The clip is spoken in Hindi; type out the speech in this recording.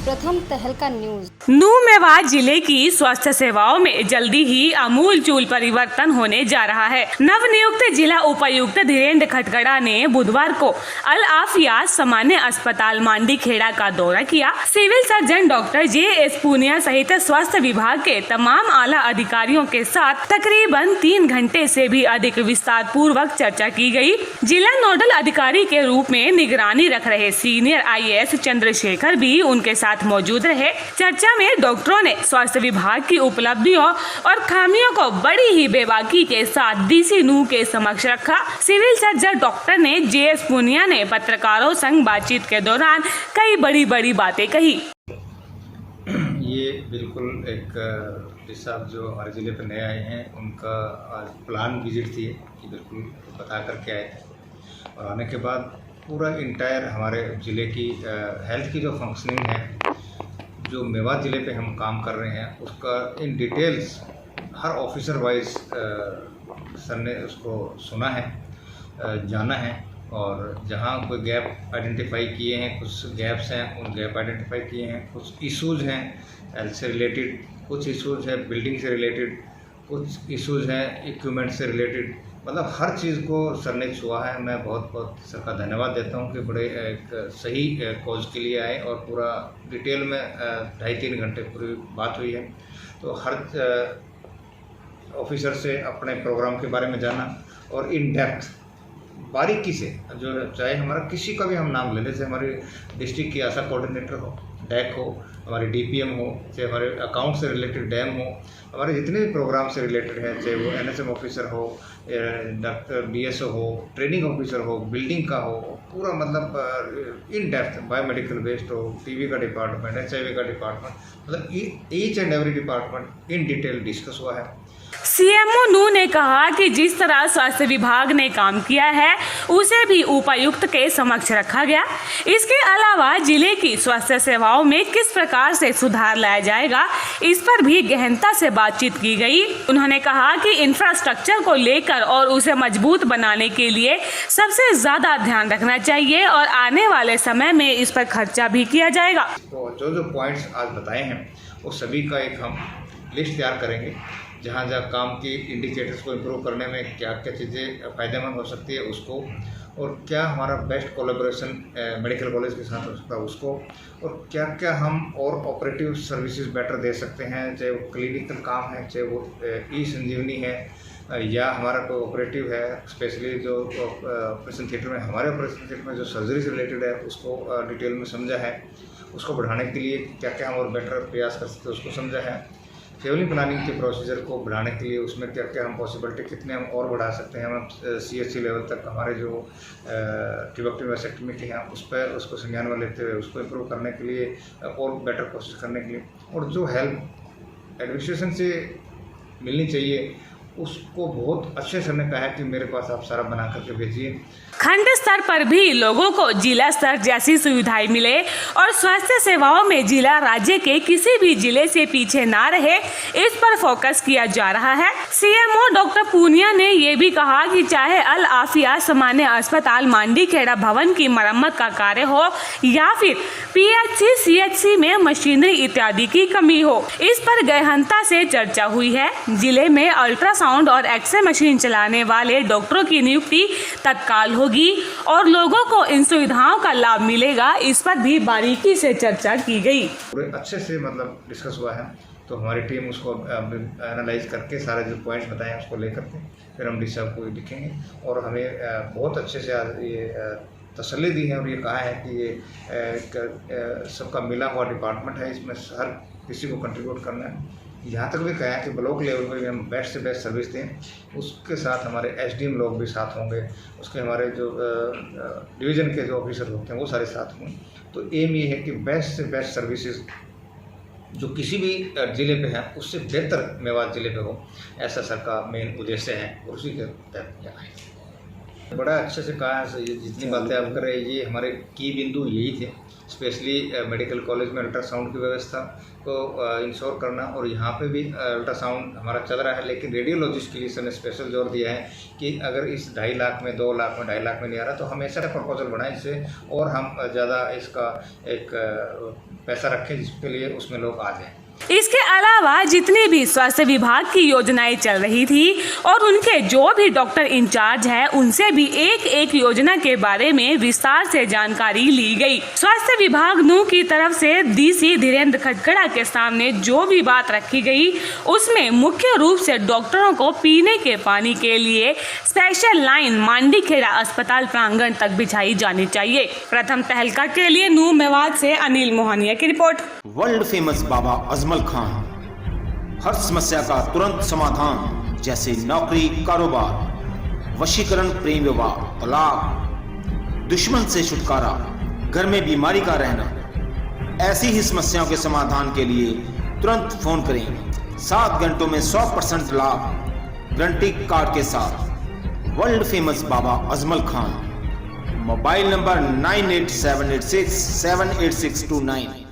प्रथम तहलका न्यूज। नूह मेवात जिले की स्वास्थ्य सेवाओं में जल्दी ही आमूलचूल परिवर्तन होने जा रहा है। नवनियुक्त जिला उपायुक्त धीरेन्द्र खटकड़ा ने बुधवार को अल आफिया सामान्य अस्पताल मांडी खेड़ा का दौरा किया। Civil surgeon doctor JS Punia सहित स्वास्थ्य विभाग के तमाम आला अधिकारियों के साथ तकरीबन 3 घंटे से भी अधिक विस्तार पूर्वक चर्चा की गई। जिला नोडल अधिकारी के रूप में निगरानी रख रहे सीनियर IAS चंद्रशेखर भी उनके साथ मौजूद रहे। चर्चा में डॉक्टरों ने स्वास्थ्य विभाग की उपलब्धियों और खामियों को बड़ी ही बेबाकी के साथ DC नूह के समक्ष रखा। सिविल सर्जन डॉक्टर ने JS पूनिया ने पत्रकारों संग बातचीत के दौरान कई बड़ी बातें कही। ये बिल्कुल एक साहब जो हमारे ज़िले पर नए आए हैं उनका आज प्लान विजिट थी कि बिल्कुल बता करके आए थे और आने के बाद पूरा इंटायर हमारे ज़िले की हेल्थ की जो फंक्शनिंग है, जो मेवात ज़िले पे हम काम कर रहे हैं, उसका in details her officer wise sir ने उसको सुना है, जाना है और जहाँ कोई गैप आइडेंटिफाई किए हैं, कुछ गैप्स हैं, उन गैप आइडेंटिफाई किए हैं, कुछ इश्यूज़ हैं हेल्थ से रिलेटेड, कुछ इश्यूज़ हैं बिल्डिंग से रिलेटेड, कुछ इश्यूज़ हैं इक्विपमेंट से रिलेटेड, मतलब हर चीज़ को सर ने छुआ है। मैं बहुत सर का धन्यवाद देता हूँ कि बड़े एक सही कॉज के लिए आए और पूरा डिटेल में 2.5-3 घंटे पूरी बात हुई है। तो हर ऑफिसर से अपने प्रोग्राम के बारे में जाना और इन डेप्थ बारीकी से, जो चाहे हमारा किसी का भी हम नाम ले लें, जैसे हमारे डिस्ट्रिक्ट की आशा कोऑर्डिनेटर हो, डैक हो, हमारे DPM हो, चाहे हमारे अकाउंट से रिलेटेड डैम हो, हमारे जितने भी प्रोग्राम से रिलेटेड हैं, चाहे वो NSM ऑफिसर हो, डॉक्टर BSO हो, ट्रेनिंग ऑफिसर हो, बिल्डिंग का हो, पूरा मतलब इन डेप्थ बायोमेडिकल वेस्ट हो, TB का डिपार्टमेंट, HIV का डिपार्टमेंट, मतलब each and every department in detail discuss हुआ है। CMO नूह ने कहा कि जिस तरह स्वास्थ्य विभाग ने काम किया है उसे भी उपायुक्त के समक्ष रखा गया। इसके अलावा जिले की स्वास्थ्य सेवाओं में किस प्रकार से सुधार लाया जाएगा, इस पर भी गहनता से बातचीत की गई। उन्होंने कहा कि इंफ्रास्ट्रक्चर को लेकर और उसे मजबूत बनाने के लिए सबसे ज्यादा ध्यान रखना चाहिए और आने वाले समय में इस पर खर्चा भी किया जाएगा। तो जो पॉइंट्स आज बताए हैं वो सभी का एक हम लिस्ट तैयार करेंगे, जहाँ काम की इंडिकेटर्स को इम्प्रूव करने में क्या चीज़ें फ़ायदेमंद हो सकती है उसको, और क्या हमारा बेस्ट कोलैबोरेशन मेडिकल कॉलेज के साथ हो सकता है उसको, और क्या हम और ऑपरेटिव सर्विसेज बेटर दे सकते हैं, चाहे वो क्लिनिकल काम है, चाहे वो ई-संजीवनी है, या हमारा कोई ऑपरेटिव है, स्पेशली जो ऑपरेशन थिएटर में, हमारे ऑपरेशन थिएटर में जो सर्जरी से रिलेटेड है उसको डिटेल में समझा है। उसको बढ़ाने के लिए क्या हम और बेटर प्रयास कर सकते हैं उसको समझा है। फैमिली प्लानिंग के प्रोसीजर को बढ़ाने के लिए उसमें क्या हम पॉसिबिलिटी कितने हम और बढ़ा सकते हैं, हम CHC लेवल तक हमारे जो ट्यूबरक्लोसिस वेसेक्टमी के हैं उस पर उसको संज्ञान में लेते हुए उसको इम्प्रूव करने के लिए और बेटर कोशिश करने के लिए, और जो हेल्प एडमिनिस्ट्रेशन से मिलनी चाहिए उसको बहुत अच्छे सर ने कहा है कि मेरे पास आप सारा बना करके भेजिए। खंड स्तर पर भी लोगों को जिला स्तर जैसी सुविधाएं मिले और स्वास्थ्य सेवाओं में जिला राज्य के किसी भी जिले से पीछे ना रहे, इस पर फोकस किया जा रहा है। CMO डॉक्टर पूनिया ने ये भी कहा कि चाहे अल आफिया सामान्य अस्पताल मांडी खेड़ा भवन की मरम्मत का कार्य हो या फिर PHC CHC में मशीनरी इत्यादि की कमी हो, इस पर गहनता से चर्चा हुई है। जिले में अल्ट्रासाउंड और एक्सरे मशीन चलाने वाले डॉक्टरों की नियुक्ति तत्काल होगी और लोगों को इन सुविधाओं का लाभ मिलेगा, इस पर भी बारीकी से चर्चा की गई। पूरे अच्छे से मतलब डिस्कस हुआ है, तो हमारी टीम उसको एनालाइज करके सारे जो पॉइंट्स बताए हैं उसको लेकर के फिर हम साहब को लिखेंगे, और हमें बहुत अच्छे से ये तसल्ली दी है और ये कहा है कि ये सबका मिला हुआ डिपार्टमेंट है, इसमें हर किसी को कंट्रीब्यूट करना है। यहाँ तक भी कहा है कि ब्लॉक लेवल पर भी हम बेस्ट से बेस्ट सर्विस दें, उसके साथ हमारे SDM लोग भी साथ होंगे, उसके हमारे जो डिवीज़न के जो ऑफिसर होते हैं वो सारे साथ होंगे। तो एम ये है कि बेस्ट से बेस्ट सर्विसेज जो किसी भी ज़िले पे हैं उससे बेहतर मेवात ज़िले पे हो, ऐसा सर का मेन उद्देश्य है, उसी के तहत यहाँ है। बड़ा अच्छे से कहा है। ये जितनी बातें आप कर रहे हैं ये हमारे की बिंदु यही थे, स्पेशली मेडिकल कॉलेज में अल्ट्रासाउंड की व्यवस्था को इंश्योर करना, और यहाँ पे भी अल्ट्रासाउंड हमारा चल रहा है, लेकिन रेडियोलॉजिस्ट के लिए सर ने स्पेशल जोर दिया है कि अगर इस 2.5 लाख में, 2 लाख में, 2.5 लाख में नहीं आ रहा तो हम ऐसा प्रपोजल बनाएं जिससे और हम ज़्यादा इसका एक पैसा रखें जिसके लिए उसमें लोग आ जाएँ। इसके अलावा जितनी भी स्वास्थ्य विभाग की योजनाएं चल रही थी और उनके जो भी डॉक्टर इंचार्ज है उनसे भी एक एक योजना के बारे में विस्तार से जानकारी ली गई। स्वास्थ्य विभाग नू की तरफ से डीसी धीरेन्द्र खटकड़ा के सामने जो भी बात रखी गई उसमें मुख्य रूप से डॉक्टरों को पीने के पानी के लिए स्पेशल लाइन मांडीखेड़ा अस्पताल प्रांगण तक बिछाई जानी चाहिए। प्रथम तहलका के लिए नू मेवात से अनिल मोहनिया की report. World famous Baba Ajmal Khan, हर समस्या का तुरंत समाधान, जैसे नौकरी, कारोबार, वशीकरण, प्रेम विवाह, तलाक, दुश्मन से छुटकारा, घर में बीमारी का रहना, ऐसी ही समस्याओं के समाधान के लिए तुरंत फोन करें। 7 घंटों में 100% लाभ गारंटी कार्ड के साथ। World famous Baba Ajmal Khan. Mobile number 9878678629।